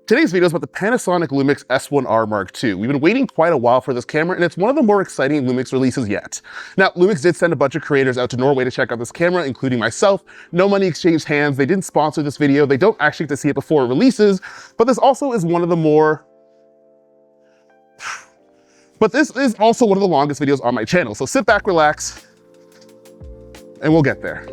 Today's video is about the Panasonic Lumix S1R Mark II. We've been waiting quite a while for this camera, and it's one of the more exciting Lumix releases yet. Now, Lumix did send a bunch of creators out to Norway to check out this camera, including myself. No money exchanged hands. They didn't sponsor this video. They don't actually get to see it before it releases, but this also is one of the more... But this is also one of the longest videos on my channel, so sit back, relax, and we'll get there.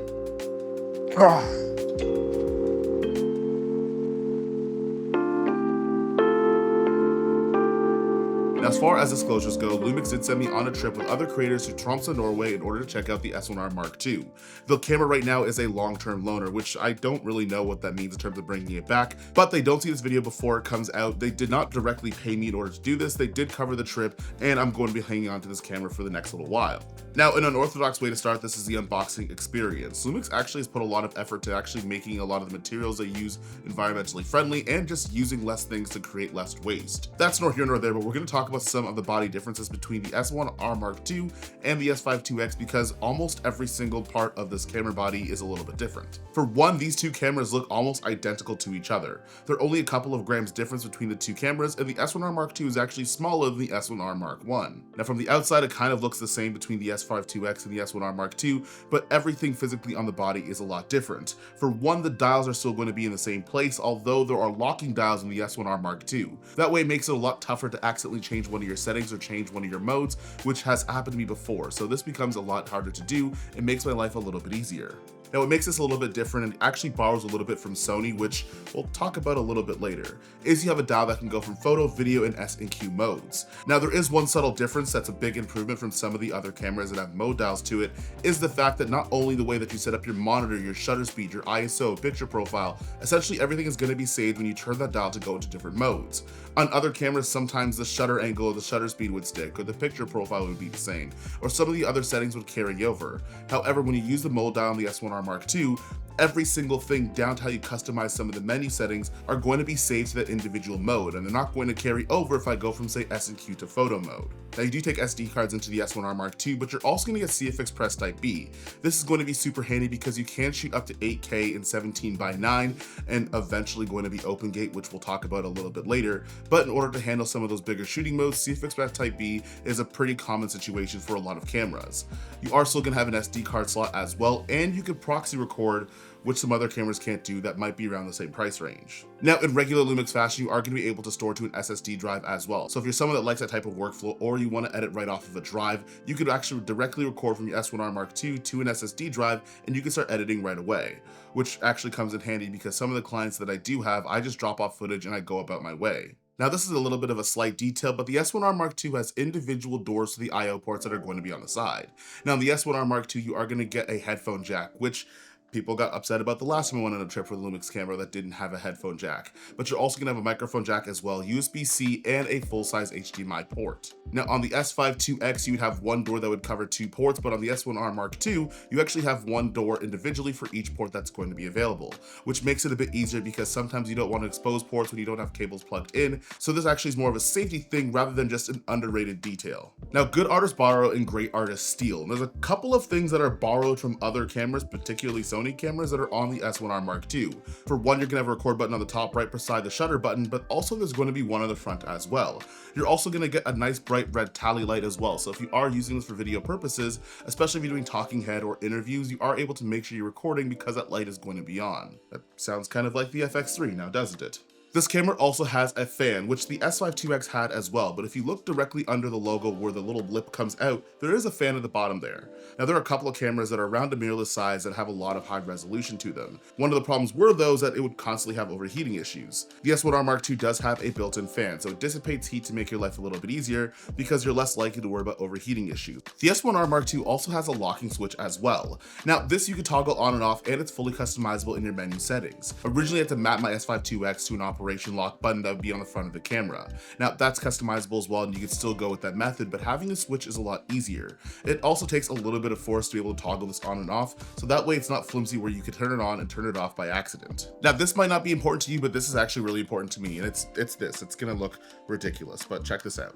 Now, as far as disclosures go, Lumix did send me on a trip with other creators to Tromsø, Norway in order to check out the S1R Mark II. The camera right now is a long-term loaner, which I don't really know what that means in terms of bringing it back, but they don't see this video before it comes out. They did not directly pay me in order to do this. They did cover the trip, and I'm going to be hanging on to this camera for the next little while. Now, an unorthodox way to start this is the unboxing experience. Lumix actually has put a lot of effort to actually making a lot of the materials they use environmentally friendly and just using less things to create less waste. That's nor here nor there, but we're going to talk about some of the body differences between the S1R Mark II and the S5IIX because almost every single part of this camera body is a little bit different. For one, these two cameras look almost identical to each other. There are only a couple of grams difference between the two cameras, and the S1R Mark II is actually smaller than the S1R Mark I. Now, from the outside, it kind of looks the same between the S5IIX and the S1R Mark II, but everything physically on the body is a lot different. For one, the dials are still going to be in the same place, although there are locking dials in the S1R Mark II. That way it makes it a lot tougher to accidentally change one of your settings or change one of your modes, which has happened to me before, so this becomes a lot harder to do and makes my life a little bit easier. Now, what makes this a little bit different and actually borrows a little bit from Sony, which we'll talk about a little bit later, is you have a dial that can go from photo, video, and S and Q modes. Now, there is one subtle difference that's a big improvement from some of the other cameras that have mode dials to it, is the fact that not only the way that you set up your monitor, your shutter speed, your ISO, picture profile, essentially everything is going to be saved when you turn that dial to go into different modes. On other cameras, sometimes the shutter angle or the shutter speed would stick, or the picture profile would be the same, or some of the other settings would carry over. However, when you use the mode dial on the S1R Mark II, every single thing down to how you customize some of the menu settings are going to be saved to that individual mode, and they're not going to carry over if I go from, say, S and Q to photo mode. Now, you do take SD cards into the S1R Mark II, but you're also going to get CF Express Type B. This is going to be super handy because you can shoot up to 8K in 17:9 and eventually going to be open gate, which we'll talk about a little bit later, but in order to handle some of those bigger shooting modes, CF Express Type B is a pretty common situation for a lot of cameras. You are still going to have an SD card slot as well, and you can proxy record, which some other cameras can't do that might be around the same price range. Now, in regular Lumix fashion, you are going to be able to store to an SSD drive as well. So if you're someone that likes that type of workflow or you want to edit right off of a drive, you could actually directly record from your S1R Mark II to an SSD drive and you can start editing right away, which actually comes in handy because some of the clients that I do have, I just drop off footage and I go about my way. Now, this is a little bit of a slight detail, but the S1R Mark II has individual doors to the I/O ports that are going to be on the side. Now, in the S1R Mark II, you are going to get a headphone jack, which people got upset about the last time I went on a trip with a Lumix camera that didn't have a headphone jack. But you're also gonna have a microphone jack as well, USB-C, and a full-size HDMI port. Now, on the S5IIX, you would have one door that would cover two ports, but on the S1R Mark II, you actually have one door individually for each port that's going to be available, which makes it a bit easier because sometimes you don't want to expose ports when you don't have cables plugged in, so this actually is more of a safety thing rather than just an underrated detail. Now, good artists borrow and great artists steal. And there's a couple of things that are borrowed from other cameras, particularly Sony cameras that are on the S1R Mark II. For one, you're gonna have a record button on the top right beside the shutter button, but also there's going to be one on the front as well. You're also gonna get a nice bright red tally light as well. So if you are using this for video purposes, especially if you're doing talking head or interviews, you are able to make sure you're recording because that light is going to be on. That sounds kind of like the FX3 now, doesn't it? This camera also has a fan, which the S5IIX had as well, but if you look directly under the logo where the little lip comes out, there is a fan at the bottom there. Now, there are a couple of cameras that are around a mirrorless size that have a lot of high resolution to them. One of the problems were those that it would constantly have overheating issues. The S1R Mark II does have a built-in fan, so it dissipates heat to make your life a little bit easier because you're less likely to worry about overheating issues. The S1R Mark II also has a locking switch as well. Now, this you can toggle on and off, and it's fully customizable in your menu settings. Originally, I had to map my S5IIX to an operation lock button that would be on the front of the camera. Now, that's customizable as well, and you can still go with that method, but having a switch is a lot easier. It also takes a little bit of force to be able to toggle this on and off, so that way it's not flimsy where you could turn it on and turn it off by accident. Now, this might not be important to you, but this is actually really important to me, and it's gonna look ridiculous, but check this out.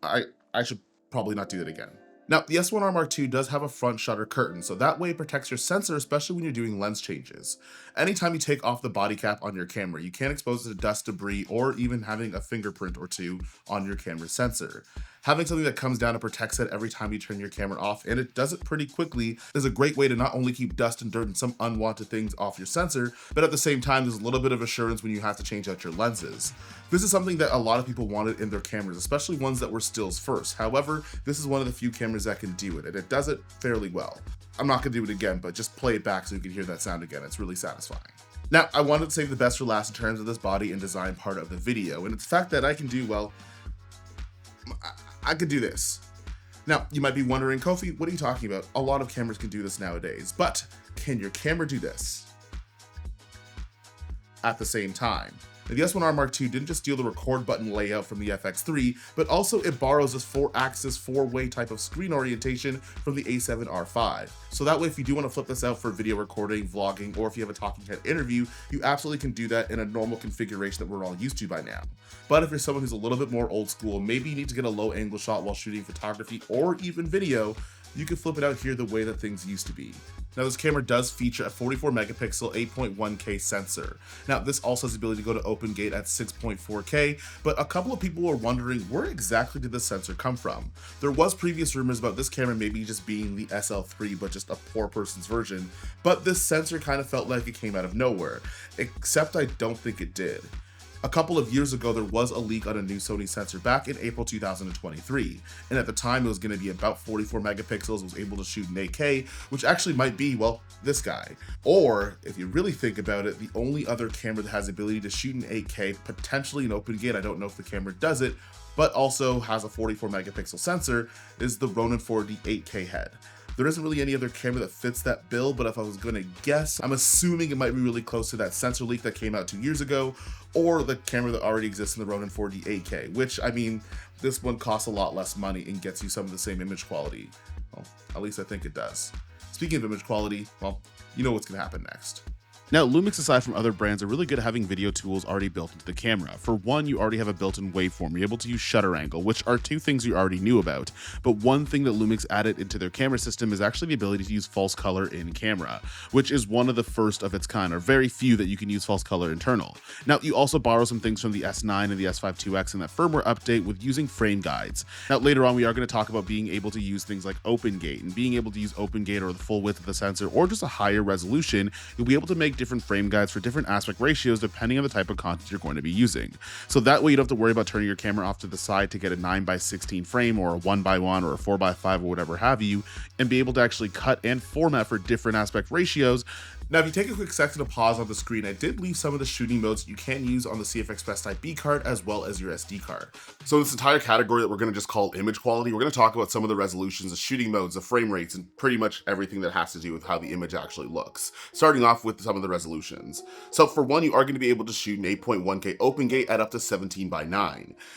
I should probably not do that again. Now, the S1R Mark II does have a front shutter curtain, so that way it protects your sensor, especially when you're doing lens changes. Anytime you take off the body cap on your camera, you can't expose it to dust, debris, or even having a fingerprint or two on your camera sensor. Having something that comes down and protects it every time you turn your camera off, and it does it pretty quickly, is a great way to not only keep dust and dirt and some unwanted things off your sensor, but at the same time, there's a little bit of assurance when you have to change out your lenses. This is something that a lot of people wanted in their cameras, especially ones that were stills first. However, this is one of the few cameras that can do it, and it does it fairly well. I'm not gonna do it again, but just play it back so you can hear that sound again. It's really satisfying. Now, I wanted to save the best for last in terms of this body and design part of the video, and it's the fact that I can do, well, I could do this. Now, you might be wondering, Kofi, what are you talking about? A lot of cameras can do this nowadays, but can your camera do this at the same time? Now, the S1R Mark II didn't just steal the record button layout from the FX3, but also it borrows this 4-axis, 4-way type of screen orientation from the A7R5. So that way, if you do want to flip this out for video recording, vlogging, or if you have a talking head interview, you absolutely can do that in a normal configuration that we're all used to by now. But if you're someone who's a little bit more old school, maybe you need to get a low angle shot while shooting photography or even video, you can flip it out here the way that things used to be. Now, this camera does feature a 44 megapixel 8.1K sensor. Now, this also has the ability to go to open gate at 6.4K, but a couple of people were wondering, where exactly did this sensor come from? There was previous rumors about this camera maybe just being the SL3, but just a poor person's version, but this sensor kind of felt like it came out of nowhere, except I don't think it did. A couple of years ago, there was a leak on a new Sony sensor back in April 2023, and at the time it was going to be about 44 megapixels, it was able to shoot in 8K, which actually might be, well, this guy. Or, if you really think about it, the only other camera that has the ability to shoot in 8K, potentially in open gate, I don't know if the camera does it, but also has a 44 megapixel sensor, is the Ronin 4D 8K head. There isn't really any other camera that fits that bill, but if I was gonna guess, I'm assuming it might be really close to that sensor leak that came out 2 years ago, or the camera that already exists in the Ronin 4D 8K, which, I mean, this one costs a lot less money and gets you some of the same image quality. Well, at least I think it does. Speaking of image quality, well, you know what's gonna happen next. Now, Lumix, aside from other brands, are really good at having video tools already built into the camera. For one, you already have a built-in waveform. You're able to use shutter angle, which are two things you already knew about. But one thing that Lumix added into their camera system is actually the ability to use false color in camera, which is one of the first of its kind, or very few that you can use false color internal. Now, you also borrow some things from the S9 and the S5 IIX in that firmware update with using frame guides. Now, later on, we are going to talk about being able to use things like open gate, and being able to use open gate or the full width of the sensor, or just a higher resolution. You'll be able to make different frame guides for different aspect ratios depending on the type of content you're going to be using. So that way you don't have to worry about turning your camera off to the side to get a 9:16 frame or a 1:1 or a 4:5 or whatever have you, and be able to actually cut and format for different aspect ratios. Now, if you take a quick second to pause on the screen, I did leave some of the shooting modes you can use on the CF Express Type B card as well as your SD card. So this entire category that we're going to just call image quality, we're going to talk about some of the resolutions, the shooting modes, the frame rates, and pretty much everything that has to do with how the image actually looks. Starting off with some of the resolutions. So for one, you are going to be able to shoot an 8.1K open gate at up to 17:9.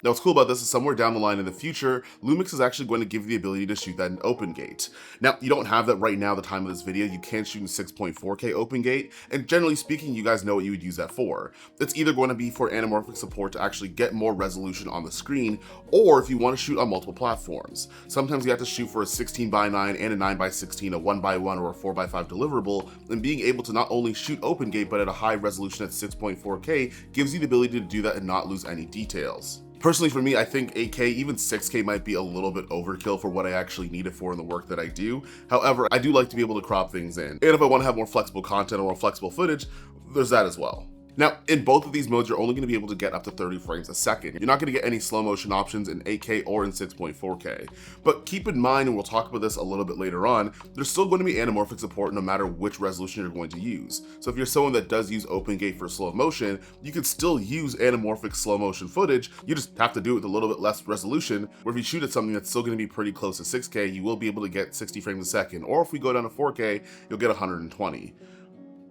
Now what's cool about this is somewhere down the line in the future, Lumix is actually going to give you the ability to shoot that in open gate. Now, you don't have that right now at the time of this video. You can shoot in 6.4K open gate, and generally speaking, you guys know what you would use that for. It's either going to be for anamorphic support to actually get more resolution on the screen, or if you want to shoot on multiple platforms. Sometimes you have to shoot for a 16:9 and a 9:16, a 1:1 or a 4:5 deliverable, and being able to not only shoot open gate but at a high resolution at 6.4K gives you the ability to do that and not lose any details. Personally, for me, I think 8K, even 6K might be a little bit overkill for what I actually need it for in the work that I do. However, I do like to be able to crop things in. And if I want to have more flexible content or more flexible footage, there's that as well. Now, in both of these modes, you're only going to be able to get up to 30 frames a second. You're not going to get any slow motion options in 8K or in 6.4K. But keep in mind, and we'll talk about this a little bit later on, there's still going to be anamorphic support no matter which resolution you're going to use. So if you're someone that does use open gate for slow motion, you could still use anamorphic slow motion footage. You just have to do it with a little bit less resolution, where if you shoot at something that's still going to be pretty close to 6K, you will be able to get 60 frames a second. Or if we go down to 4K, you'll get 120.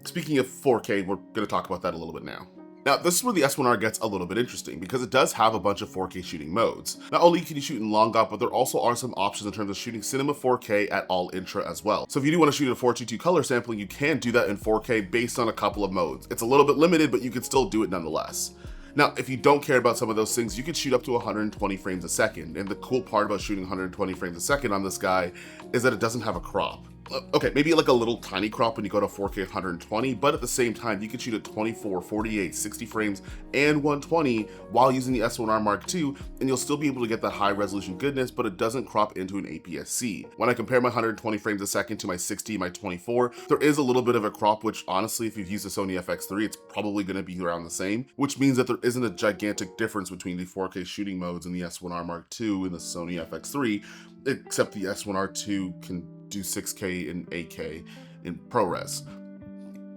Speaking of 4K, we're going to talk about that a little bit now. Now, this is where the S1R gets a little bit interesting because it does have a bunch of 4K shooting modes. Not only can you shoot in long op, but there also are some options in terms of shooting cinema 4K at all intra as well. So if you do want to shoot a 422 color sampling, you can do that in 4K based on a couple of modes. It's a little bit limited, but you can still do it nonetheless. Now, if you don't care about some of those things, you could shoot up to 120 frames a second. And the cool part about shooting 120 frames a second on this guy is that it doesn't have a crop. Okay, maybe like a little tiny crop when you go to 4K 120, but at the same time, you can shoot at 24, 48, 60 frames, and 120 while using the S1R Mark II, and you'll still be able to get that high resolution goodness, but it doesn't crop into an APS-C. When I compare my 120 frames a second to my 60, my 24, there is a little bit of a crop, which honestly, if you've used the Sony FX3, it's probably gonna be around the same, which means that there isn't a gigantic difference between the 4K shooting modes in the S1R Mark II and the Sony FX3, except the S1R2 can do 6K and 8K in ProRes.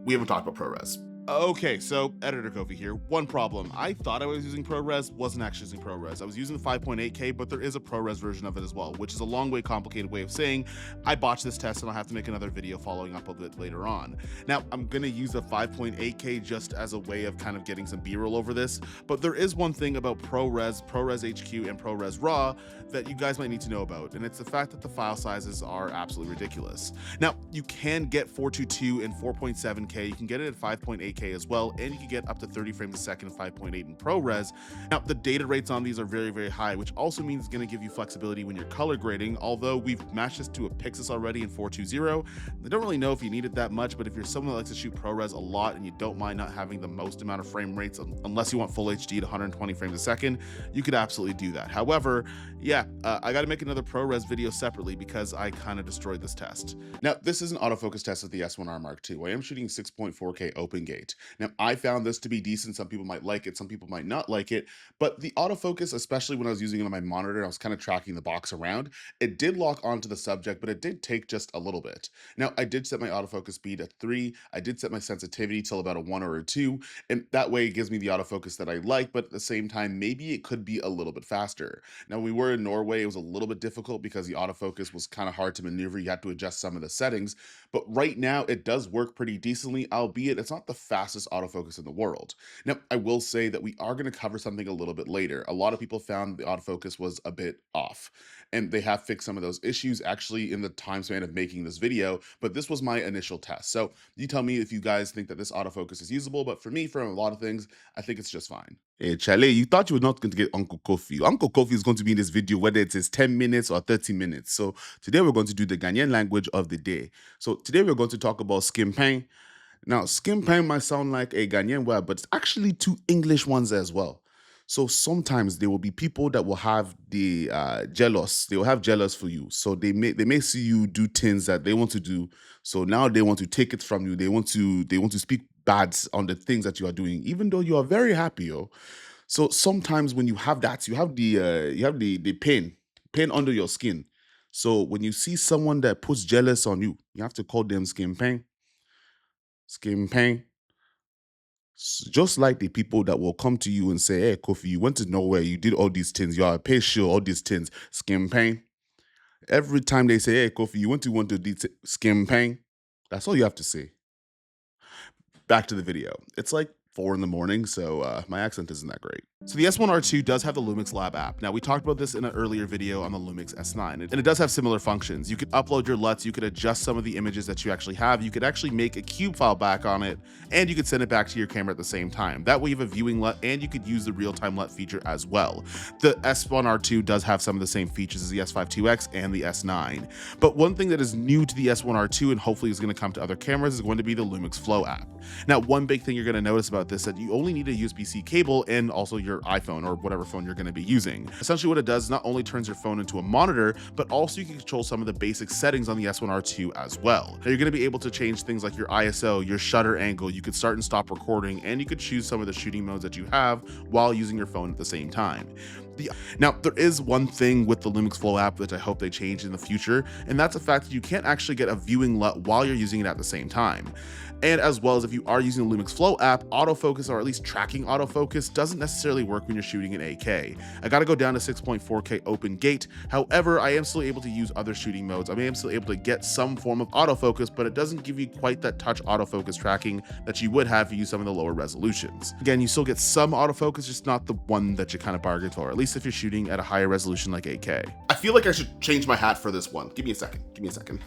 We haven't talked about ProRes. Okay, so Editor Kofi here. One problem. I thought I was using ProRes, wasn't actually using ProRes. I was using the 5.8K, but there is a ProRes version of it as well, which is a long way complicated way of saying I botched this test and I'll have to make another video following up a bit later on. Now, I'm gonna use the 5.8K just as a way of kind of getting some B-roll over this, but there is one thing about ProRes, ProRes HQ, and ProRes RAW that you guys might need to know about, and it's the fact that the file sizes are absolutely ridiculous. Now, you can get 422 and 4.7K, you can get it at 5.8K as well, and you can get up to 30 frames a second 5.8 in ProRes. Now, the data rates on these are very, very high, which also means it's going to give you flexibility when you're color grading, although we've matched this to a PYXIS already in 420. I don't really know if you need it that much, but if you're someone that likes to shoot ProRes a lot and you don't mind not having the most amount of frame rates, unless you want full HD at 120 frames a second, you could absolutely do that. However, yeah, I got to make another ProRes video separately because I kind of destroyed this test. Now, this is an autofocus test of the S1R Mark II. I am shooting 6.4K open gate. Now, I found this to be decent. Some people might like it, some people might not like it, but the autofocus, especially when I was using it on my monitor, I was kind of tracking the box around, it did lock onto the subject, but it did take just a little bit. Now, I did set my autofocus speed at 3, I did set my sensitivity till about a 1 or a 2, and that way it gives me the autofocus that I like, but at the same time, maybe it could be a little bit faster. Now, we were in Norway, it was a little bit difficult because the autofocus was kind of hard to maneuver, you had to adjust some of the settings, but right now it does work pretty decently, albeit it's not the fastest autofocus in the world. Now, I will say that we are going to cover something a little bit later. A lot of people found the autofocus was a bit off, and they have fixed some of those issues actually in the time span of making this video, but this was my initial test. So you tell me if you guys think that this autofocus is usable, but for me, for a lot of things, I think it's just fine. Hey, Chale, you thought you were not going to get Uncle Kofi. Uncle Kofi is going to be in this video, whether it is 10 minutes or 30 minutes. So today we're going to do the Ghanaian language of the day. So today we're going to talk about skimpang. Now, skimpang might sound like a Ghanaian word, but it's actually 2 English ones as well. So sometimes there will be people that will have the jealous. They will have jealous for you. So they may see you do things that they want to do. So now they want to take it from you. They want to speak bad on the things that you are doing, even though you are very happy. Yo. So sometimes when you have that, you have the pain under your skin. So when you see someone that puts jealous on you, you have to call them skimpang. Skimpang. Just like the people that will come to you and say, hey, Kofi, you went to nowhere, you did all these things, you are a patient, all these things, skimpang. Every time they say, hey, Kofi, you went to do skimpang, that's all you have to say. Back to the video. It's like 4 in the morning, so my accent isn't that great. So the S1R2 does have the Lumix Lab app. Now, we talked about this in an earlier video on the Lumix S9, and it does have similar functions. You could upload your LUTs, you could adjust some of the images that you actually have, you could actually make a cube file back on it, and you could send it back to your camera at the same time. That way you have a viewing LUT, and you could use the real-time LUT feature as well. The S1R2 does have some of the same features as the S5IIX and the S9. But one thing that is new to the S1R2, and hopefully is going to come to other cameras, is going to be the Lumix Flow app. Now, one big thing you're going to notice about this is that you only need a USB-C cable and also your iPhone or whatever phone you're going to be using. Essentially what it does is not only turns your phone into a monitor, but also you can control some of the basic settings on the S1R2 as well. Now, you're going to be able to change things like your ISO, your shutter angle, you could start and stop recording, and you could choose some of the shooting modes that you have while using your phone at the same time. Now, there is one thing with the Lumix Flow app that I hope they change in the future, and that's the fact that you can't actually get a viewing LUT while you're using it at the same time. And as well as if you are using the Lumix Flow app, autofocus, or at least tracking autofocus, doesn't necessarily work when you're shooting in 8K. I gotta go down to 6.4K open gate. However, I am still able to use other shooting modes. I am still able to get some form of autofocus, but it doesn't give you quite that touch autofocus tracking that you would have if you use some of the lower resolutions. Again, you still get some autofocus, just not the one that you kind of bargained for, at least if you're shooting at a higher resolution like 8K. I feel like I should change my hat for this one. Give me a second.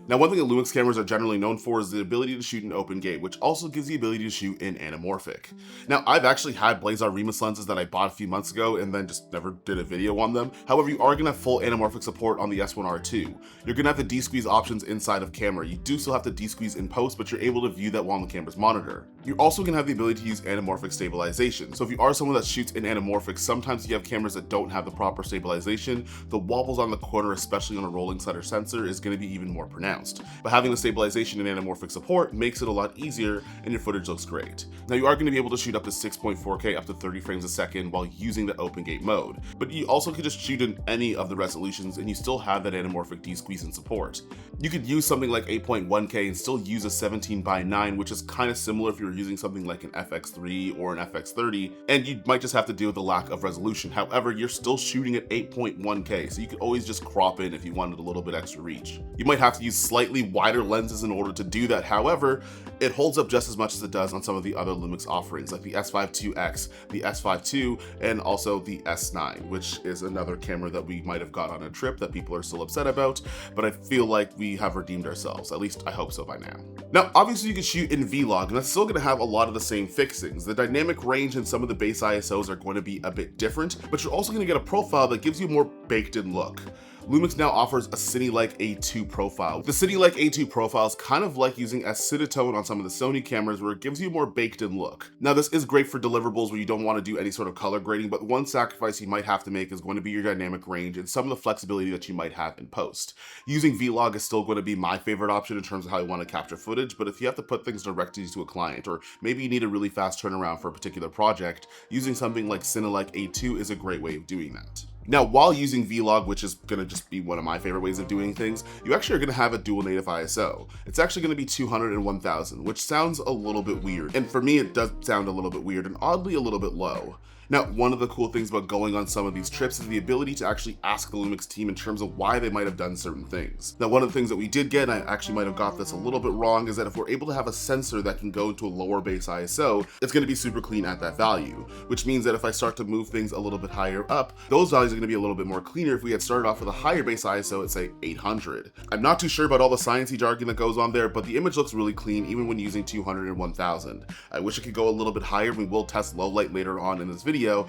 Now, one thing that Lumix cameras are generally known for is the ability to shoot in open gate, which also gives the ability to shoot in anamorphic. Now, I've actually had Blazar Remus lenses that I bought a few months ago and then just never did a video on them. However, you are going to have full anamorphic support on the S1R2. You're going to have the de-squeeze options inside of camera. You do still have to de-squeeze in post, but you're able to view that while on the camera's monitor. You're also going to have the ability to use anamorphic stabilization. So if you are someone that shoots in anamorphic, sometimes you have cameras that don't have the proper stabilization. The wobbles on the corner, especially on a rolling shutter sensor, is going to be even more pronounced. But having the stabilization and anamorphic support makes it a lot easier and your footage looks great. Now, you are going to be able to shoot up to 6.4K up to 30 frames a second while using the open gate mode, but you also could just shoot in any of the resolutions and you still have that anamorphic de-squeeze and support. You could use something like 8.1K and still use a 17:9, which is kind of similar if you were using something like an FX3 or an FX30, and you might just have to deal with the lack of resolution. However, you're still shooting at 8.1K, so you could always just crop in if you wanted a little bit extra reach. You might have to use slightly wider lenses in order to do that. However, it holds up just as much as it does on some of the other Lumix offerings like the S5IIX, the S5 II, and also the S9, which is another camera that we might have got on a trip that people are still upset about, but I feel like we have redeemed ourselves. At least I hope so by now. Now, obviously you can shoot in Vlog, and that's still going to have a lot of the same fixings. The dynamic range and some of the base ISOs are going to be a bit different, but you're also going to get a profile that gives you a more baked-in look. Lumix now offers a Cine-like A2 profile. The Cine-like A2 profile is kind of like using acetone on some of the Sony cameras where it gives you a more baked-in look. Now, this is great for deliverables where you don't want to do any sort of color grading, but one sacrifice you might have to make is going to be your dynamic range and some of the flexibility that you might have in post. Using Vlog is still going to be my favorite option in terms of how I want to capture footage, but if you have to put things directly to a client, or maybe you need a really fast turnaround for a particular project, using something like Cine-like A2 is a great way of doing that. Now, while using Vlog, which is going to just be one of my favorite ways of doing things, you actually are going to have a dual native ISO. It's actually going to be 200 and 1000, which sounds a little bit weird. And for me, it does sound a little bit weird and oddly a little bit low. Now, one of the cool things about going on some of these trips is the ability to actually ask the Lumix team in terms of why they might have done certain things. Now, one of the things that we did get, and I actually might have got this a little bit wrong, is that if we're able to have a sensor that can go to a lower base ISO, it's going to be super clean at that value, which means that if I start to move things a little bit higher up, those values are going to be a little bit more cleaner if we had started off with a higher base ISO at, say, 800. I'm not too sure about all the sciencey jargon that goes on there, but the image looks really clean even when using 200 and 1000. I wish it could go a little bit higher. We will test low light later on in this video,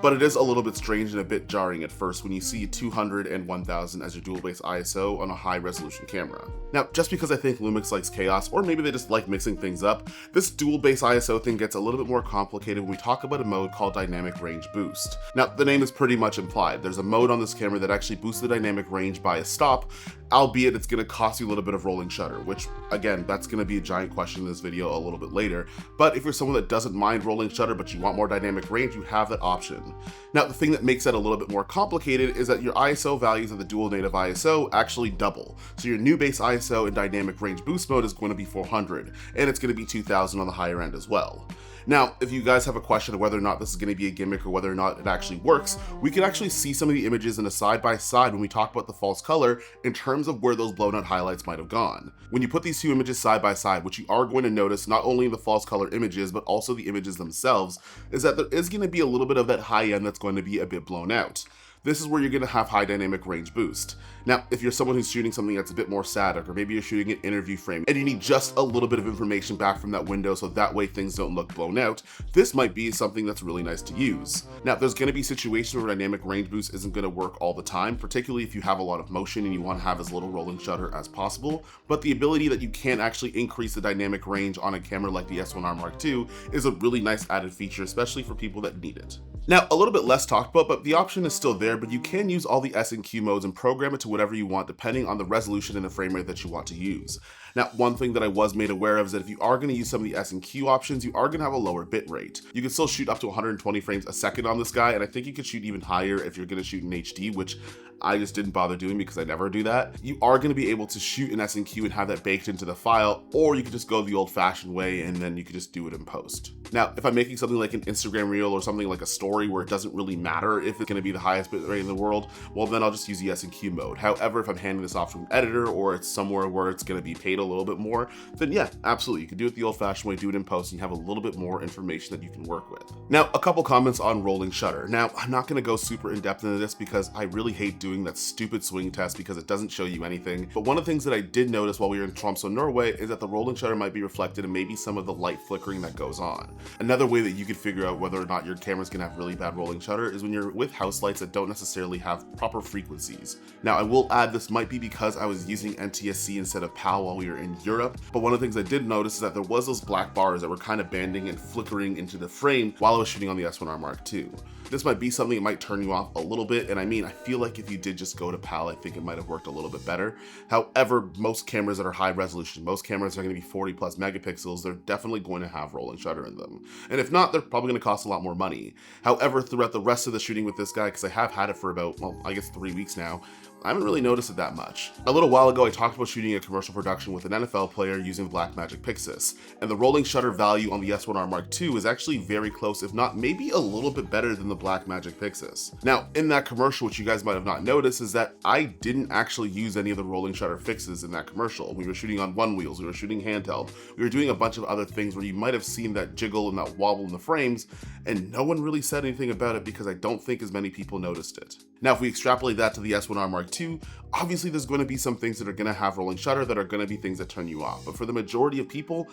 but it is a little bit strange and a bit jarring at first when you see 200 and 1000 as your dual base ISO on a high resolution camera. Now, just because I think Lumix likes chaos, or maybe they just like mixing things up, this dual base ISO thing gets a little bit more complicated when we talk about a mode called Dynamic Range Boost. Now, the name is pretty much implied. There's a mode on this camera that actually boosts the dynamic range by a stop, albeit it's going to cost you a little bit of rolling shutter, which again, that's going to be a giant question in this video a little bit later. But if you're someone that doesn't mind rolling shutter, but you want more dynamic range, you have that option. Now, the thing that makes that a little bit more complicated is that your ISO values of the dual native ISO actually double. So your new base ISO in dynamic range boost mode is going to be 400, and it's going to be 2000 on the higher end as well. Now, if you guys have a question of whether or not this is going to be a gimmick or whether or not it actually works, we can actually see some of the images in a side-by-side when we talk about the false color in terms of where those blown out highlights might have gone. When you put these two images side-by-side, what you are going to notice, not only in the false color images, but also the images themselves, is that there is going to be a little bit of that high end that's going to be a bit blown out. This is where you're going to have high dynamic range boost. Now, if you're someone who's shooting something that's a bit more static, or maybe you're shooting an interview frame and you need just a little bit of information back from that window so that way things don't look blown out, this might be something that's really nice to use. Now, there's going to be situations where dynamic range boost isn't going to work all the time, particularly if you have a lot of motion and you want to have as little rolling shutter as possible, but the ability that you can actually increase the dynamic range on a camera like the S1R Mark II is a really nice added feature, especially for people that need it. Now, a little bit less talked about, but the option is still there, but you can use all the S and Q modes and program it to whatever you want depending on the resolution and the frame rate that you want to use. Now, one thing that I was made aware of is that if you are going to use some of the S and Q options, you are going to have a lower bit rate. You can still shoot up to 120 frames a second on this guy, and I think you could shoot even higher if you're going to shoot in HD, which I just didn't bother doing because I never do that. You are going to be able to shoot in S and Q and have that baked into the file, or you could just go the old-fashioned way and then you could just do it in post. Now, if I'm making something like an Instagram reel or something like a story where it doesn't really matter if it's going to be the highest bit rate in the world, well then I'll just use the S&Q mode. However, if I'm handing this off to an editor or it's somewhere where it's going to be paid a little bit more, then yeah, absolutely, you can do it the old-fashioned way, do it in post, and you have a little bit more information that you can work with. Now, a couple comments on rolling shutter. Now, I'm not going to go super in-depth into this because I really hate doing that stupid swing test because it doesn't show you anything, but one of the things that I did notice while we were in Tromsø, Norway, is that the rolling shutter might be reflected in maybe some of the light flickering that goes on. Another way that you could figure out whether or not your camera's gonna have really bad rolling shutter is when you're with house lights that don't necessarily have proper frequencies. Now, I will add this might be because I was using NTSC instead of PAL while we were in Europe, but one of the things I did notice is that there was those black bars that were kind of banding and flickering into the frame while I was shooting on the S1R Mark II. This might be something that might turn you off a little bit, and I mean, I feel like if you did just go to PAL, I think it might have worked a little bit better. However, most cameras that are high resolution, most cameras are going to be 40 plus megapixels, they're definitely going to have rolling shutter in them. And if not, they're probably going to cost a lot more money. However, throughout the rest of the shooting with this guy, because I have had it for about, well, I guess 3 weeks now, I haven't really noticed it that much. A little while ago, I talked about shooting a commercial production with an NFL player using Blackmagic PYXIS, and the rolling shutter value on the S1R Mark II is actually very close, if not maybe a little bit better than the Blackmagic PYXIS. Now, in that commercial, which you guys might have not noticed, is that I didn't actually use any of the rolling shutter fixes in that commercial. We were shooting on one wheels, we were shooting handheld, we were doing a bunch of other things where you might have seen that jiggle and that wobble in the frames, and no one really said anything about it because I don't think as many people noticed it. Now, if we extrapolate that to the S1R Mark II, obviously there's going to be some things that are going to have rolling shutter that are going to be things that turn you off. But for the majority of people,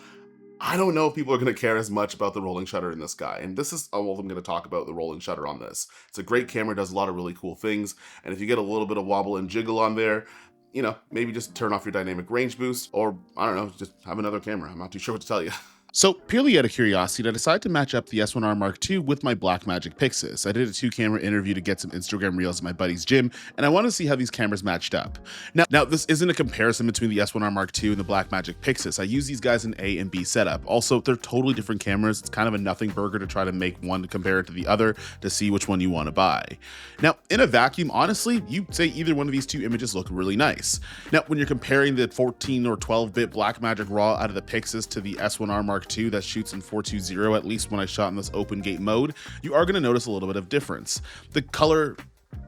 I don't know if people are going to care as much about the rolling shutter in this guy. And this is all I'm going to talk about, the rolling shutter on this. It's a great camera, does a lot of really cool things. And if you get a little bit of wobble and jiggle on there, you know, maybe just turn off your dynamic range boost, or I don't know, just have another camera. I'm not too sure what to tell you. So purely out of curiosity, I decided to match up the S1R Mark II with my Blackmagic PYXIS. I did a 2-camera interview to get some Instagram reels at my buddy's gym, and I wanted to see how these cameras matched up. Now this isn't a comparison between the S1R Mark II and the Blackmagic PYXIS. I use these guys in A and B setup. Also, they're totally different cameras. It's kind of a nothing burger to try to make one to compare it to the other to see which one you want to buy. Now, in a vacuum, honestly, you'd say either one of these two images look really nice. Now, when you're comparing the 14 or 12-bit Blackmagic RAW out of the PYXIS to the S1R Mark II that shoots in 420, at least when I shot in this open gate mode, you are going to notice a little bit of difference. The color,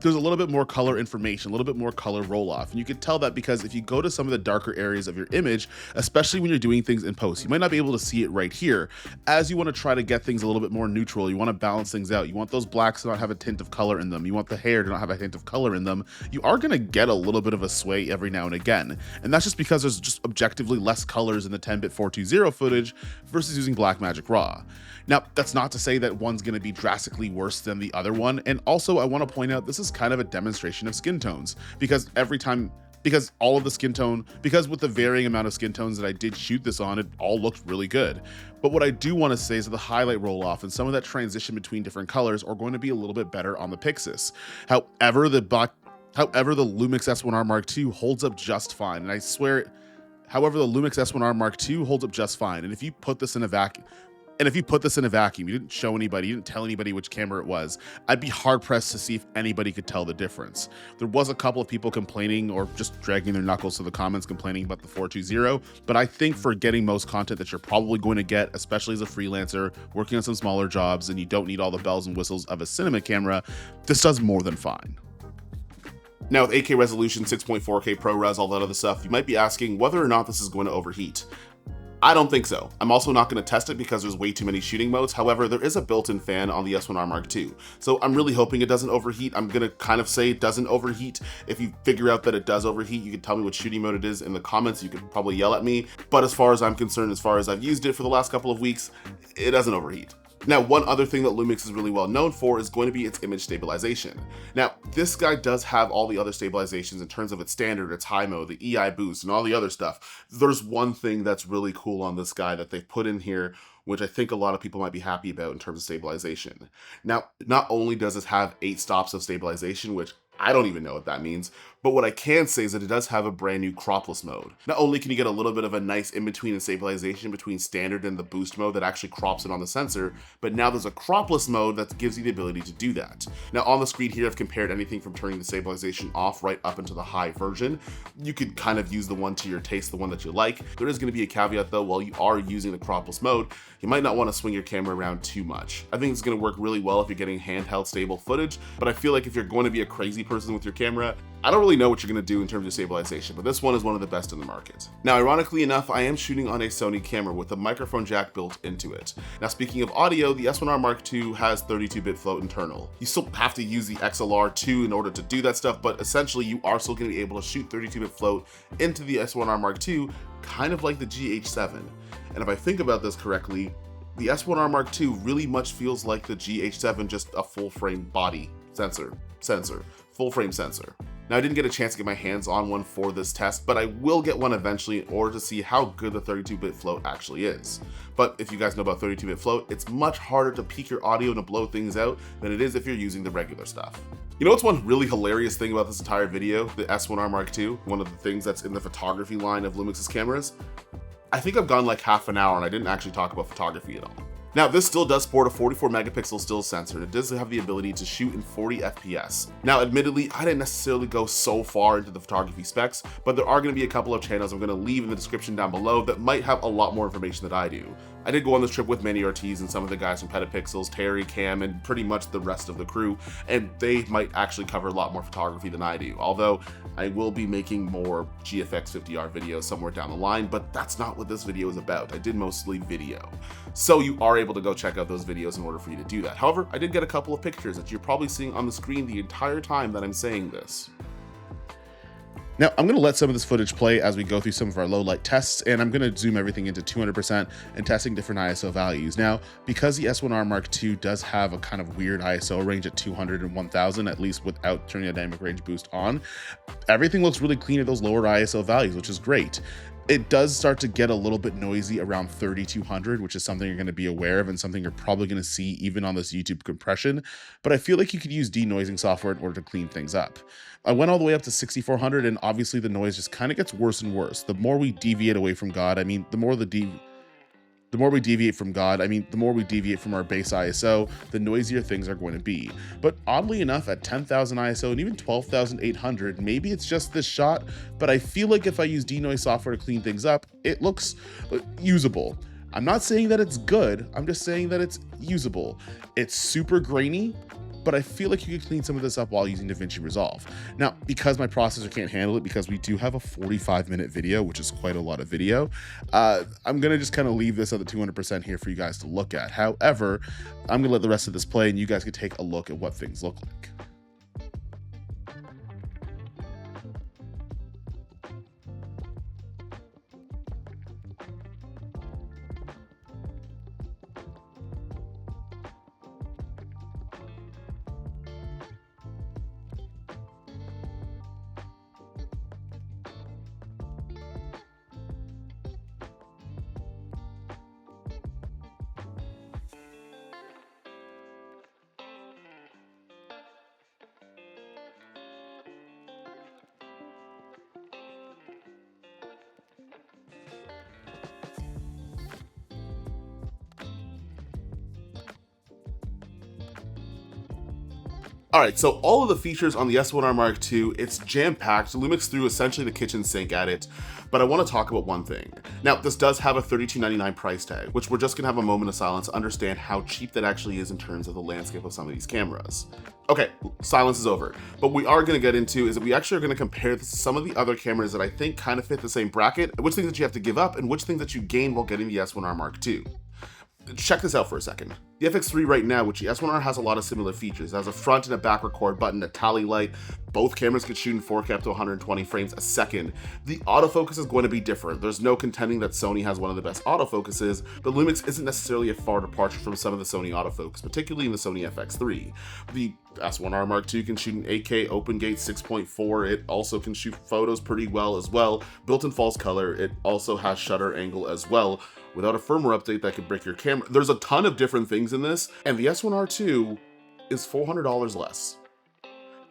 there's a little bit more color information, a little bit more color roll off. And you can tell that because if you go to some of the darker areas of your image, especially when you're doing things in post, you might not be able to see it right here. As you want to try to get things a little bit more neutral, you want to balance things out. You want those blacks to not have a tint of color in them. You want the hair to not have a hint of color in them. You are going to get a little bit of a sway every now and again. And that's just because there's just objectively less colors in the 10-bit 420 footage versus using Blackmagic RAW. Now, that's not to say that one's going to be drastically worse than the other one. And also, I want to point out this is kind of a demonstration of skin tones because all of the skin tone, because with the varying amount of skin tones that I did shoot this on, it all looked really good. But what I do want to say is that the highlight roll off and some of that transition between different colors are going to be a little bit better on the PYXIS. However, the Lumix S1R Mark II holds up just fine. And I swear, however, the Lumix S1R Mark II holds up just fine. And if you put this in a vacuum, you didn't show anybody, you didn't tell anybody which camera it was, I'd be hard-pressed to see if anybody could tell the difference. There was a couple of people complaining or just dragging their knuckles to the comments complaining about the 420, but I think for getting most content that you're probably going to get, especially as a freelancer, working on some smaller jobs, and you don't need all the bells and whistles of a cinema camera, this does more than fine. Now, with 8K resolution, 6.4K ProRes, all that other stuff, you might be asking whether or not this is going to overheat. I don't think so. I'm also not going to test it because there's way too many shooting modes. However, there is a built-in fan on the S1R Mark II. So I'm really hoping it doesn't overheat. I'm going to kind of say it doesn't overheat. If you figure out that it does overheat, you can tell me what shooting mode it is in the comments. You can probably yell at me. But as far as I'm concerned, as far as I've used it for the last couple of weeks, it doesn't overheat. Now, one other thing that Lumix is really well known for is going to be its image stabilization. Now, this guy does have all the other stabilizations in terms of its standard, its high mode, the EI boost, and all the other stuff. There's one thing that's really cool on this guy that they've put in here, which I think a lot of people might be happy about in terms of stabilization. Now, not only does it have 8 stops of stabilization, which I don't even know what that means, But what I can say is that it does have a brand new cropless mode. Not only can you get a little bit of a nice in-between and stabilization between standard and the boost mode that actually crops it on the sensor, but now there's a cropless mode that gives you the ability to do that. Now on the screen here, I've compared anything from turning the stabilization off right up into the high version. You could kind of use the one to your taste, the one that you like. There is going to be a caveat though, while you are using the cropless mode, you might not want to swing your camera around too much. I think it's going to work really well if you're getting handheld stable footage, but I feel like if you're going to be a crazy person with your camera, I don't really know what you're going to do in terms of stabilization, but this one is one of the best in the market. Now, ironically enough, I am shooting on a Sony camera with a microphone jack built into it. Now, speaking of audio, the S1R Mark II has 32-bit float internal. You still have to use the XLR2 in order to do that stuff, but essentially you are still going to be able to shoot 32-bit float into the S1R Mark II, kind of like the GH7. And if I think about this correctly, the S1R Mark II really much feels like the GH7, just a full-frame body sensor, full-frame sensor. Now, I didn't get a chance to get my hands on one for this test, but I will get one eventually in order to see how good the 32-bit float actually is. But if you guys know about 32-bit float, it's much harder to peak your audio and to blow things out than it is if you're using the regular stuff. You know what's one really hilarious thing about this entire video, the S1R Mark II, one of the things that's in the photography line of Lumix's cameras? I think I've gone like half an hour and I didn't actually talk about photography at all. Now, this still does sport a 44 megapixel still sensor, and it does have the ability to shoot in 40 FPS. Now, admittedly, I didn't necessarily go so far into the photography specs, but there are going to be a couple of channels I'm going to leave in the description down below that might have a lot more information than I do. I did go on this trip with many RTs and some of the guys from Petapixels, Terry, Cam, and pretty much the rest of the crew, and they might actually cover a lot more photography than I do, although I will be making more GFX 50R videos somewhere down the line, but that's not what this video is about. I did mostly video. So you are able to go check out those videos in order for you to do that. However, I did get a couple of pictures that you're probably seeing on the screen the entire time that I'm saying this. Now, I'm going to let some of this footage play as we go through some of our low light tests, and I'm going to zoom everything into 200% and testing different ISO values. Now, because the S1R Mark II does have a kind of weird ISO range at 200 and 1000, at least without turning the dynamic range boost on, everything looks really clean at those lower ISO values, which is great. It does start to get a little bit noisy around 3200, which is something you're going to be aware of and something you're probably going to see even on this YouTube compression, but I feel like you could use denoising software in order to clean things up. I went all the way up to 6400, and obviously the noise just kind of gets worse and worse. The more we deviate away from God, I mean, the more we deviate from our base ISO, the noisier things are going to be. But oddly enough, at 10,000 ISO and even 12,800, maybe it's just this shot, but I feel like if I use denoise software to clean things up, it looks usable. I'm not saying that it's good, I'm just saying that it's usable. It's super grainy, but I feel like you could clean some of this up while using DaVinci Resolve. Now, because my processor can't handle it, because we do have a 45-minute video, which is quite a lot of video, I'm gonna just kind of leave this at the 200% here for you guys to look at. However, I'm gonna let the rest of this play and you guys can take a look at what things look like. Alright, so all of the features on the S1R Mark II, it's jam-packed. Lumix threw essentially the kitchen sink at it, but I want to talk about one thing. Now, this does have a $32.99 price tag, which we're just going to have a moment of silence to understand how cheap that actually is in terms of the landscape of some of these cameras. Okay, silence is over. But what we are going to get into is that we actually are going to compare this to some of the other cameras that I think kind of fit the same bracket, and which things that you have to give up, and which things that you gain while getting the S1R Mark II. Check this out for a second. The FX3 right now, which the S1R has a lot of similar features. It has a front and a back record button, a tally light. Both cameras can shoot in 4K up to 120 frames a second. The autofocus is going to be different. There's no contending that Sony has one of the best autofocuses, but Lumix isn't necessarily a far departure from some of the Sony autofocus, particularly in the Sony FX3. The S1R Mark II can shoot in 8K open gate 6.4. It also can shoot photos pretty well as well. Built-in false color. It also has shutter angle as well. Without a firmware update that could break your camera. There's a ton of different things in this, and the S1R II is $400 less.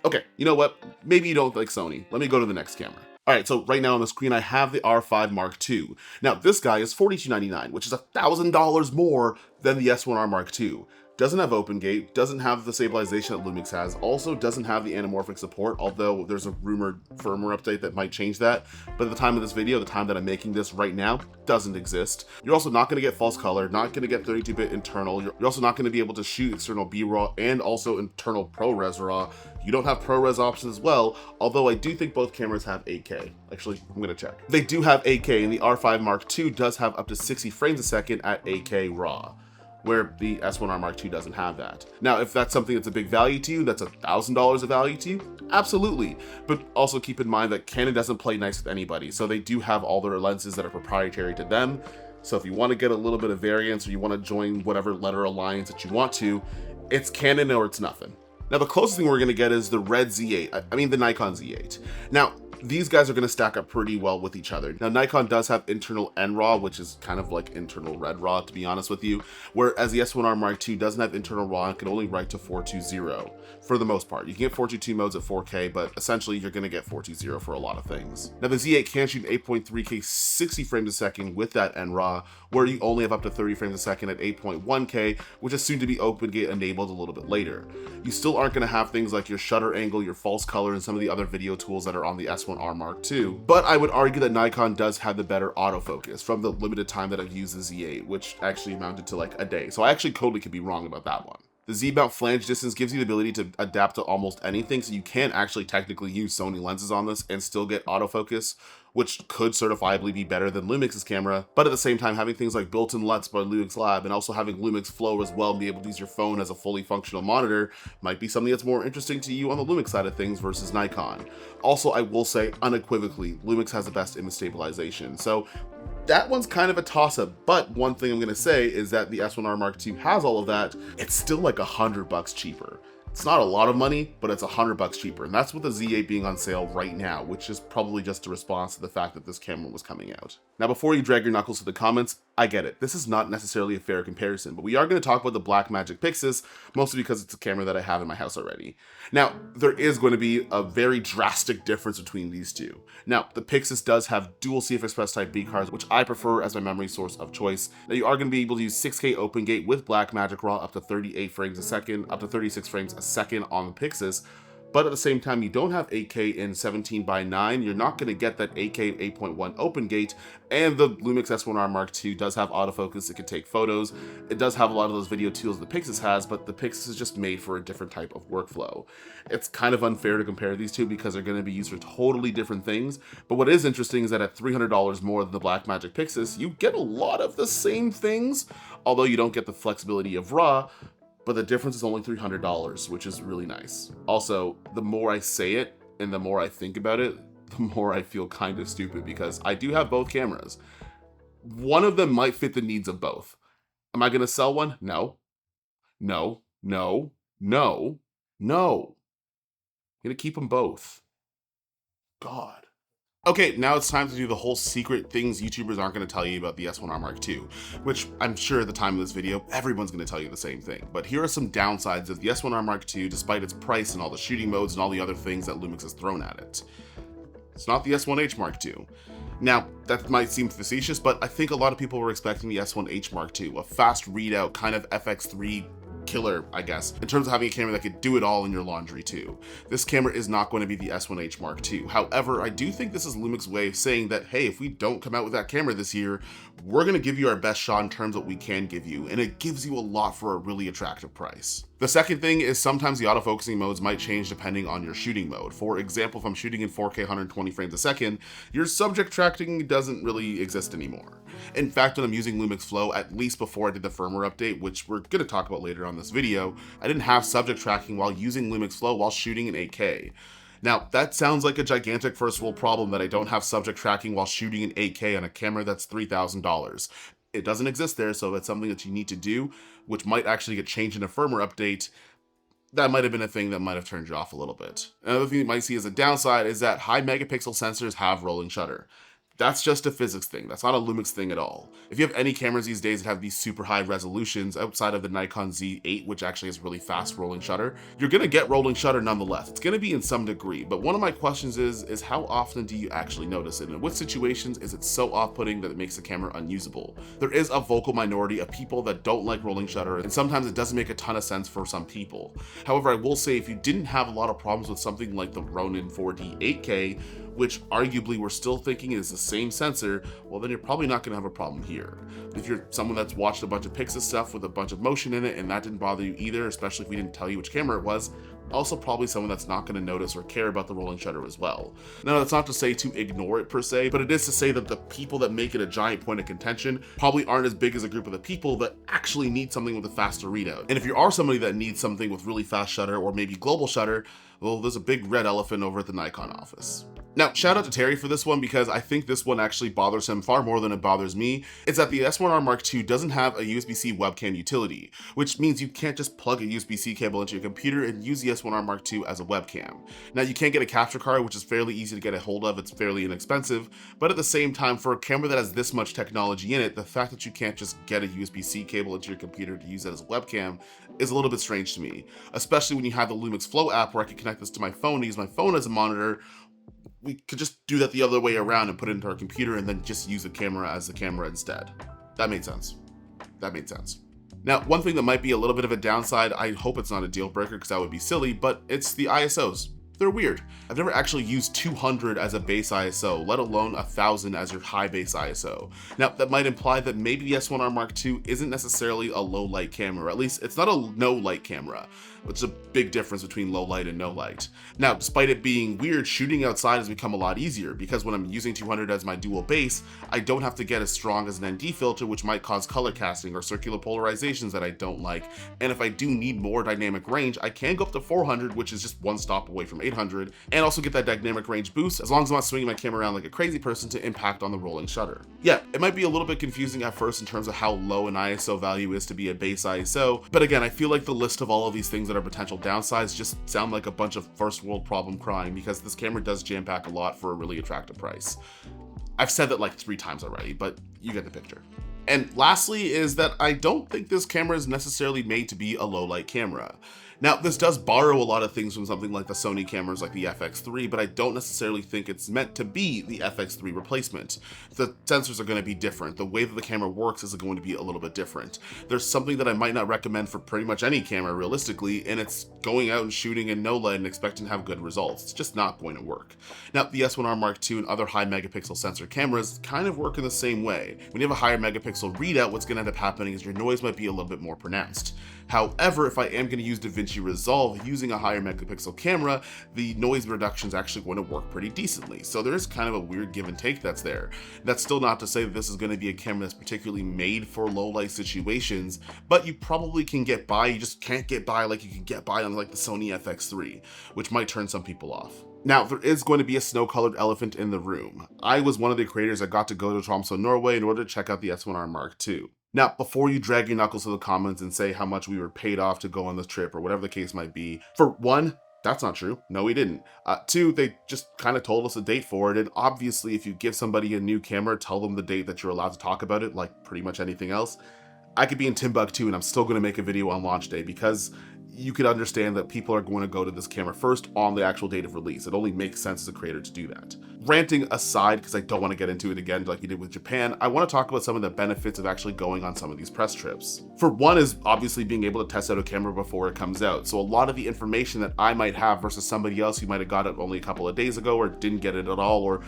Okay, you know what? Maybe you don't like Sony. Let me go to the next camera. All right, so right now on the screen, I have the R5 Mark II. Now, this guy is $42.99, which is $1,000 more than the S1R Mark II. Doesn't have open gate, doesn't have the stabilization that Lumix has, also doesn't have the anamorphic support, although there's a rumored firmware update that might change that. But at the time of this video, the time that I'm making this right now, doesn't exist. You're also not gonna get false color, not gonna get 32-bit internal. You're also not gonna be able to shoot external B-RAW and also internal ProRes RAW. You don't have ProRes options as well, although I do think both cameras have 8K. Actually, I'm gonna check. They do have 8K, and the R5 Mark II does have up to 60 frames a second at 8K RAW, where the S1R Mark II doesn't have that. Now, if that's something that's a big value to you, that's $1,000 of value to you, absolutely. But also keep in mind that Canon doesn't play nice with anybody, so they do have all their lenses that are proprietary to them. So if you want to get a little bit of variance, or you want to join whatever letter alliance that you want to, it's Canon or it's nothing. Now, the closest thing we're going to get is the Red Z8, the Nikon Z8. Now, these guys are going to stack up pretty well with each other. Now, Nikon does have internal NRAW, which is kind of like internal Red RAW, to be honest with you, whereas the S1R Mark II doesn't have internal RAW and can only write to 420 for the most part. You can get 422 modes at 4K, but essentially you're going to get 420 for a lot of things. Now, the Z8 can shoot 8.3K 60 frames a second with that NRAW, where you only have up to 30 frames a second at 8.1K, which is soon to be OpenGate enabled a little bit later. You still aren't going to have things like your shutter angle, your false color, and some of the other video tools that are on the S1R Mark II, but I would argue that Nikon does have the better autofocus from the limited time that I've used the Z8, which actually amounted to like a day. So I actually totally could be wrong about that one. The Z-mount flange distance gives you the ability to adapt to almost anything, so you can actually technically use Sony lenses on this and still get autofocus, which could certifiably be better than Lumix's camera, but at the same time, having things like built-in LUTs by Lumix Lab and also having Lumix Flow as well and be able to use your phone as a fully functional monitor might be something that's more interesting to you on the Lumix side of things versus Nikon. Also, I will say unequivocally, Lumix has the best image stabilization, so that one's kind of a toss-up, but one thing I'm gonna say is that the S1R Mark II has all of that. It's still like $100 cheaper. It's not a lot of money, but it's $100 cheaper, and that's with the Z8 being on sale right now, which is probably just a response to the fact that this camera was coming out. Now, before you drag your knuckles to the comments, I get it. This is not necessarily a fair comparison, but we are going to talk about the Blackmagic PYXIS, mostly because it's a camera that I have in my house already. Now, there is going to be a very drastic difference between these two. Now, the PYXIS does have dual CF Express Type B cards, which I prefer as my memory source of choice. Now, you are going to be able to use 6K OpenGate with Blackmagic RAW up to 38 frames a second, up to 36 frames a second on the PYXIS. But at the same time, you don't have 8K in 17:9. You're not going to get that 8K 8.1 OpenGate, and the Lumix S1R Mark II does have autofocus. It can take photos. It does have a lot of those video tools the PYXIS has, but the PYXIS is just made for a different type of workflow. It's kind of unfair to compare these two because they're going to be used for totally different things. But what is interesting is that at $300 more than the Blackmagic PYXIS, you get a lot of the same things, although you don't get the flexibility of RAW. But the difference is only $300, which is really nice. Also, the more I say it and the more I think about it, the more I feel kind of stupid because I do have both cameras. One of them might fit the needs of both. Am I going to sell one? No. No, no, no, no. I'm going to keep them both. God. Okay, now it's time to do the whole secret things YouTubers aren't going to tell you about the S1R Mark II, which I'm sure at the time of this video, everyone's going to tell you the same thing. But here are some downsides of the S1R Mark II, despite its price and all the shooting modes and all the other things that Lumix has thrown at it. It's not the S1H Mark II. Now, that might seem facetious, but I think a lot of people were expecting the S1H Mark II, a fast readout kind of FX3 killer, I guess, in terms of having a camera that could do it all in your laundry too. This camera is not going to be the S1H Mark II. However, I do think this is Lumix's way of saying that, hey, if we don't come out with that camera this year, we're going to give you our best shot in terms of what we can give you, and it gives you a lot for a really attractive price. The second thing is sometimes the autofocusing modes might change depending on your shooting mode. For example, if I'm shooting in 4K 120 frames a second, your subject tracking doesn't really exist anymore. In fact, when I'm using Lumix Flow, at least before I did the firmware update, which we're going to talk about later on this video, I didn't have subject tracking while using Lumix Flow while shooting in 8K. Now, that sounds like a gigantic first world problem that I don't have subject tracking while shooting in 8K on a camera that's $3,000. It doesn't exist there, so it's something that you need to do, which might actually get changed in a firmware update. That might have been a thing that might have turned you off a little bit. Another thing you might see as a downside is that high megapixel sensors have rolling shutter. That's just a physics thing. That's not a Lumix thing at all. If you have any cameras these days that have these super high resolutions outside of the Nikon Z8, which actually has really fast rolling shutter, you're gonna get rolling shutter nonetheless. It's gonna be in some degree, but one of my questions is how often do you actually notice it? And in what situations is it so off-putting that it makes the camera unusable? There is a vocal minority of people that don't like rolling shutter, and sometimes it doesn't make a ton of sense for some people. However, I will say if you didn't have a lot of problems with something like the Ronin 4D 8K, which arguably we're still thinking is the same sensor, well then you're probably not gonna have a problem here. If you're someone that's watched a bunch of PYXIS stuff with a bunch of motion in it and that didn't bother you either, especially if we didn't tell you which camera it was, also probably someone that's not gonna notice or care about the rolling shutter as well. Now that's not to say to ignore it per se, but it is to say that the people that make it a giant point of contention probably aren't as big as a group of the people that actually need something with a faster readout. And if you are somebody that needs something with really fast shutter or maybe global shutter, well, there's a big red elephant over at the Nikon office. Now, shout out to Terry for this one because I think this one actually bothers him far more than it bothers me. It's that the S1R Mark II doesn't have a USB-C webcam utility, which means you can't just plug a USB-C cable into your computer and use the S1R Mark II as a webcam. Now, you can get a capture card, which is fairly easy to get a hold of. It's fairly inexpensive, but at the same time, for a camera that has this much technology in it, the fact that you can't just get a USB-C cable into your computer to use it as a webcam is a little bit strange to me, especially when you have the Lumix Flow app where I can connect this to my phone and use my phone as a monitor. We could just do that the other way around and put it into our computer and then just use the camera as the camera instead. That made sense. That made sense. Now, one thing that might be a little bit of a downside, I hope it's not a deal breaker because that would be silly, but it's the ISOs. They're weird. I've never actually used 200 as a base ISO, let alone 1000 as your high base ISO. Now, that might imply that maybe the S1R Mark II isn't necessarily a low light camera, or at least it's not a no light camera, which is a big difference between low light and no light. Now, despite it being weird, shooting outside has become a lot easier because when I'm using 200 as my dual base, I don't have to get as strong as an ND filter, which might cause color casting or circular polarizations that I don't like. And if I do need more dynamic range, I can go up to 400, which is just one stop away from 800, and also get that dynamic range boost as long as I'm not swinging my camera around like a crazy person to impact on the rolling shutter. Yeah, it might be a little bit confusing at first in terms of how low an ISO value is to be a base ISO, but again, I feel like the list of all of these things that are potential downsides just sound like a bunch of first world problem crying because this camera does jam pack a lot for a really attractive price. I've said that like 3 times already, but you get the picture. And lastly is that I don't think this camera is necessarily made to be a low light camera. Now, this does borrow a lot of things from something like the Sony cameras like the FX3, but I don't necessarily think it's meant to be the FX3 replacement. The sensors are going to be different. The way that the camera works is going to be a little bit different. There's something that I might not recommend for pretty much any camera realistically, and it's going out and shooting in no light and expecting to have good results. It's just not going to work. Now, the S1R Mark II and other high megapixel sensor cameras kind of work in the same way. When you have a higher megapixel readout, what's going to end up happening is your noise might be a little bit more pronounced. However, if I am going to use DaVinci Resolve using a higher megapixel camera, the noise reduction is actually going to work pretty decently. So there's kind of a weird give and take that's there. That's still not to say that this is going to be a camera that's particularly made for low light situations, but you probably can get by. You just can't get by like you can get by on like the Sony FX3, which might turn some people off. Now, there is going to be a snow-colored elephant in the room. I was one of the creators that got to go to Tromsø, Norway in order to check out the S1R Mark II. Now, before you drag your knuckles to the comments and say how much we were paid off to go on this trip or whatever the case might be, for one, that's not true. No, we didn't. 2, they just kind of told us a date for it. And obviously, if you give somebody a new camera, tell them the date that you're allowed to talk about it, like pretty much anything else. I could be in Timbuktu and I'm still going to make a video on launch day because you could understand that people are going to go to this camera first on the actual date of release. It only makes sense as a creator to do that. Ranting aside, because I don't want to get into it again like we did with Japan, I want to talk about some of the benefits of actually going on some of these press trips. For one is obviously being able to test out a camera before it comes out. So a lot of the information that I might have versus somebody else who might have got it only a couple of days ago or didn't get it at all or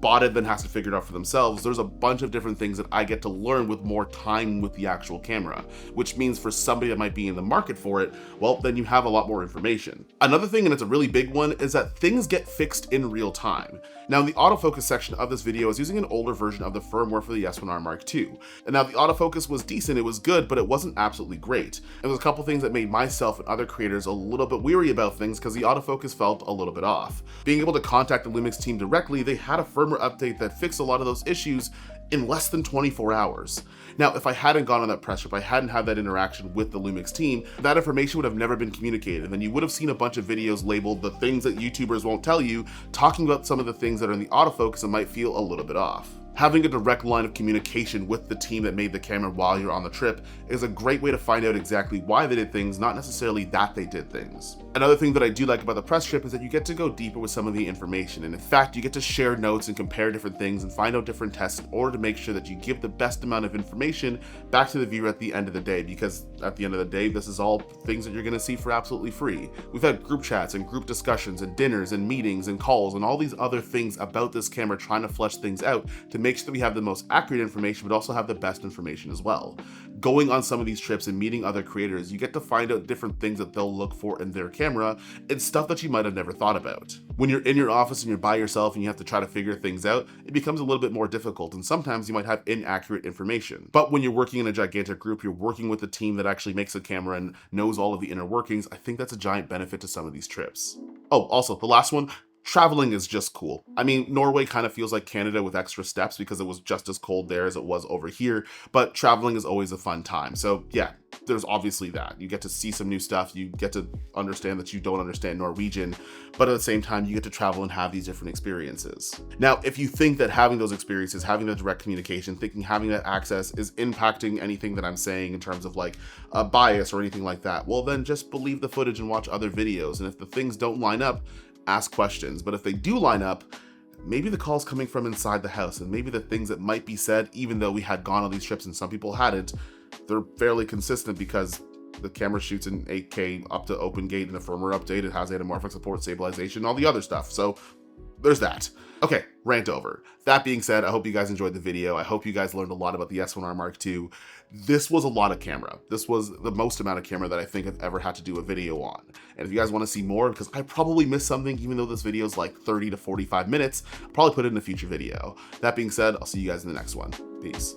bought it then has to figure it out for themselves, there's a bunch of different things that I get to learn with more time with the actual camera, which means for somebody that might be in the market for it, well, then you have a lot more information. Another thing, and it's a really big one, is that things get fixed in real time. Now, in the autofocus section of this video, I was using an older version of the firmware for the S1R Mark II. And now the autofocus was decent, it was good, but it wasn't absolutely great. And there's a couple things that made myself and other creators a little bit weary about things because the autofocus felt a little bit off. Being able to contact the Lumix team directly, they had a firmware update that fixed a lot of those issues, in less than 24 hours. Now, if I hadn't gone on that press trip, I hadn't had that interaction with the Lumix team, that information would have never been communicated. And then you would have seen a bunch of videos labeled the things that YouTubers won't tell you, talking about some of the things that are in the autofocus and might feel a little bit off. Having a direct line of communication with the team that made the camera while you're on the trip is a great way to find out exactly why they did things, not necessarily that they did things. Another thing that I do like about the press trip is that you get to go deeper with some of the information, and in fact, you get to share notes and compare different things and find out different tests in order to make sure that you give the best amount of information back to the viewer at the end of the day, because at the end of the day, this is all things that you're gonna see for absolutely free. We've had group chats and group discussions and dinners and meetings and calls and all these other things about this camera, trying to flesh things out to make sure that we have the most accurate information, but also have the best information as well. Going on some of these trips and meeting other creators, you get to find out different things that they'll look for in their camera and stuff that you might have never thought about. When you're in your office and you're by yourself and you have to try to figure things out, it becomes a little bit more difficult, and sometimes you might have inaccurate information. But when you're working in a gigantic group, you're working with a team that actually makes a camera and knows all of the inner workings. I think that's a giant benefit to some of these trips. Oh, also, the last one, traveling is just cool. I mean, Norway kind of feels like Canada with extra steps because it was just as cold there as it was over here, but traveling is always a fun time. So yeah, there's obviously that. You get to see some new stuff, you get to understand that you don't understand Norwegian, but at the same time, you get to travel and have these different experiences. Now, if you think that having those experiences, having that direct communication, having that access is impacting anything that I'm saying in terms of like a bias or anything like that, well then just believe the footage and watch other videos. And if the things don't line up, ask questions. But if they do line up, maybe the call's coming from inside the house, and maybe the things that might be said, even though we had gone on these trips and some people hadn't, they're fairly consistent because the camera shoots in 8K up to open gate and a firmware update. It has anamorphic support, stabilization, all the other stuff. So there's that. Okay, rant over. That being said, I hope you guys enjoyed the video. I hope you guys learned a lot about the S1R Mark II. This was a lot of camera. This was the most amount of camera that I think I've ever had to do a video on. And if you guys want to see more, because I probably missed something, even though this video is like 30 to 45 minutes, I'll probably put it in a future video. That being said, I'll see you guys in the next one. Peace.